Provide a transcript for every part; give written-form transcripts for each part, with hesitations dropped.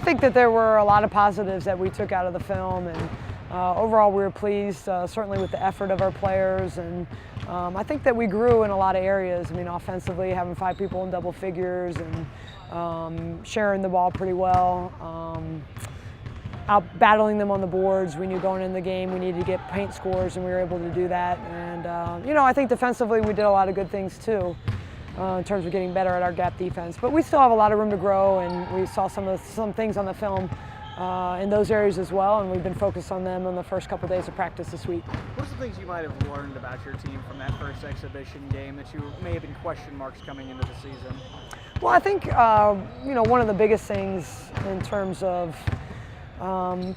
think that there were a lot of positives that we took out of the film, and overall we were pleased, certainly with the effort of our players, and I think that we grew in a lot of areas. I mean, offensively, having 5 people in double figures and sharing the ball pretty well. Out battling them on the boards. We knew going in the game we needed to get paint scores, and we were able to do that. And you know, I think defensively we did a lot of good things too, in terms of getting better at our gap defense. But we still have a lot of room to grow, and we saw some things on the film in those areas as well, and we've been focused on them in the first couple of days of practice this week. What are some things you might have learned about your team from that first exhibition game that you may have been question marks coming into the season? Well, I think you know, one of the biggest things in terms of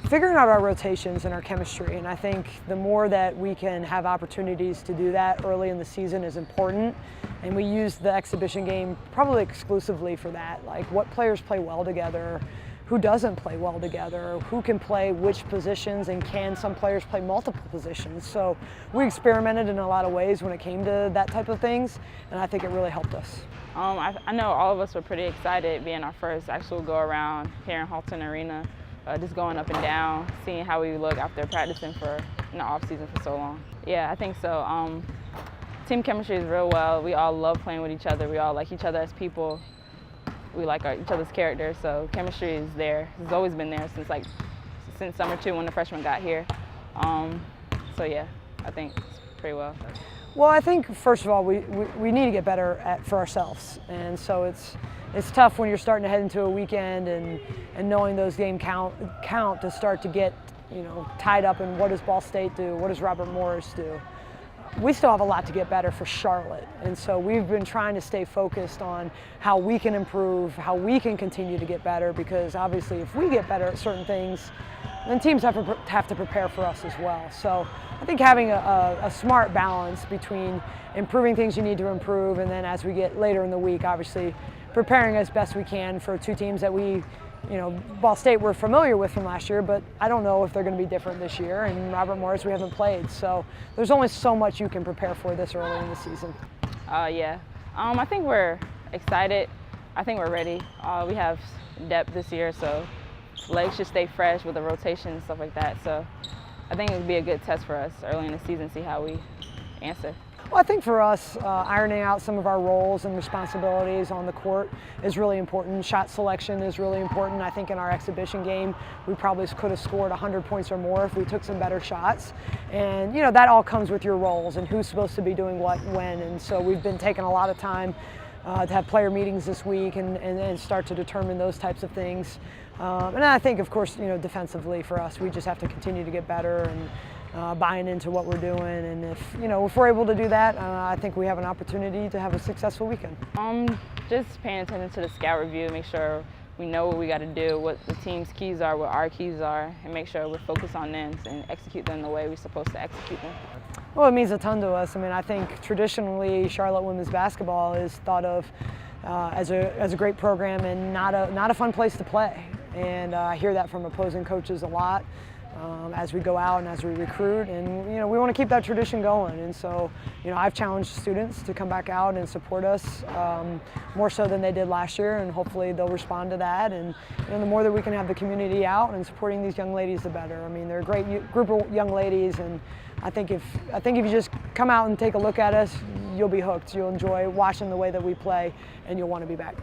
figuring out our rotations and our chemistry, and I think the more that we can have opportunities to do that early in the season is important, and we use the exhibition game probably exclusively for that, like what players play well together, who doesn't play well together, who can play which positions, and can some players play multiple positions. So we experimented in a lot of ways when it came to that type of things, and I think it really helped us. I know all of us were pretty excited being our first actual go around here in Halton Arena. Just going up and down, seeing how we look after practicing for off season for so long. Yeah, I think so. Team chemistry is real well. We all love playing with each other. We all like each other as people. We like each other's characters, so chemistry is there. It's always been there since summer 2 when the freshmen got here. So yeah, I think it's pretty well. Well, I think first of all we need to get better for ourselves, and so it's tough when you're starting to head into a weekend and knowing those game count to start to get, you know, tied up in what does Ball State do, what does Robert Morris do. We still have a lot to get better for Charlotte, and so we've been trying to stay focused on how we can improve, how we can continue to get better, because obviously if we get better at certain things, then teams have to prepare for us as well. So I think having a smart balance between improving things you need to improve, and then as we get later in the week, obviously preparing as best we can for 2 teams that we, you know, Ball State we're familiar with from last year, but I don't know if they're going to be different this year, and Robert Morris we haven't played. So there's only so much you can prepare for this early in the season. Yeah, I think we're excited. I think we're ready. We have depth this year, so legs should stay fresh with the rotation and stuff like that. So I think it would be a good test for us early in the season, see how we answer. Well, I think for us, ironing out some of our roles and responsibilities on the court is really important. Shot selection is really important. I think in our exhibition game, we probably could have scored 100 points or more if we took some better shots. And, you know, that all comes with your roles and who's supposed to be doing what when. And so we've been taking a lot of time to have player meetings this week and start to determine those types of things. And I think, of course, you know, defensively for us, we just have to continue to get better and buying into what we're doing, and if we're able to do that, I think we have an opportunity to have a successful weekend. Just paying attention to the scout review, make sure we know what we got to do, what the team's keys are, what our keys are, and make sure we're focused on them and execute them the way we're supposed to execute them. Well, it means a ton to us. I mean, I think traditionally Charlotte women's basketball is thought of as a great program and not a fun place to play, and I hear that from opposing coaches a lot. As we go out and as we recruit, and we want to keep that tradition going. And so, I've challenged students to come back out and support us more so than they did last year, and hopefully they'll respond to that. And the more that we can have the community out and supporting these young ladies, the better. I mean, they're a great group of young ladies, and I think if you just come out and take a look at us, you'll be hooked. You'll enjoy watching the way that we play, and you'll want to be back.